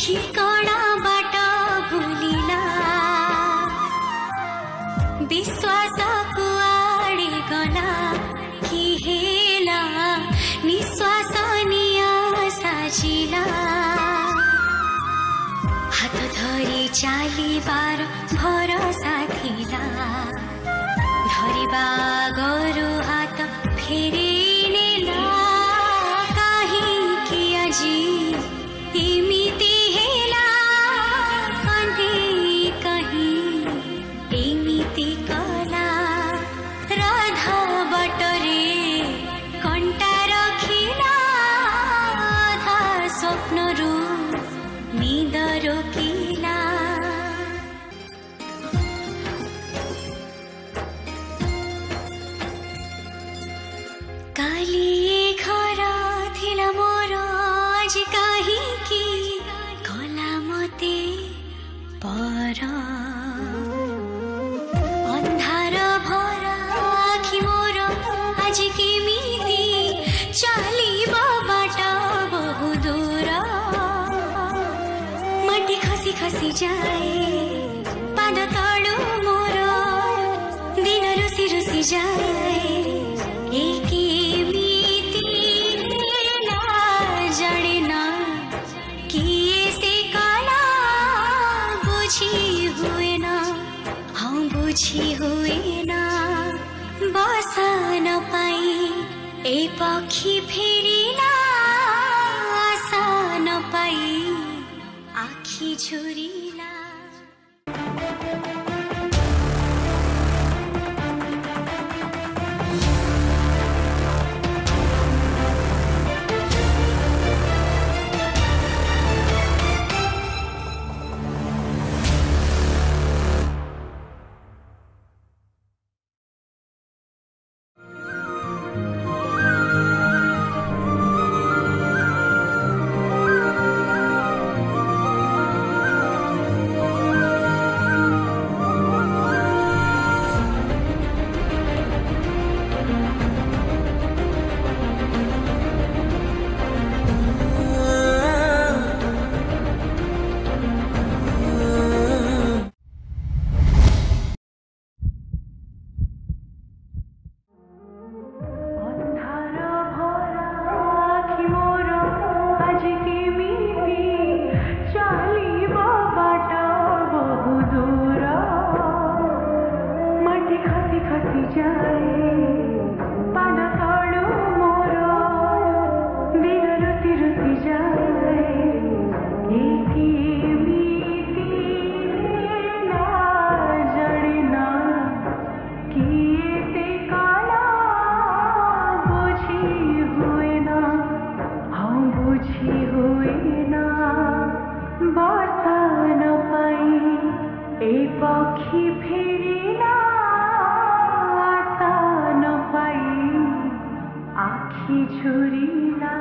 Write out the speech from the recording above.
ठिकाना बाट भुलिला विश्वास कुआडे गला कि हेला निश्वास निया साजिला हात धरी चालिबार भरोसा थिला धरिबा गरु हात फेरिनेला काहीँकी अझी एमिति हेला कहीँ कहीँ एमिति कला राधा बटरे कंटा रखिला आधा स्वप्नरू निद रोकिला काली घर थिला मोर आज काहीँकी कला मते पर अन्धार भर आखि मोर आज केमिति चालिब बाट बहु दूर माटी खसी खसी जाए पाद तळु मोर दिन रुसी रुसी जाए बुझी हुएन बस नपाई ए पक्षी फेरिला आशा नपाई आखी झुरिला पक्षी फेरिला आशा नपाई आखी झुरिला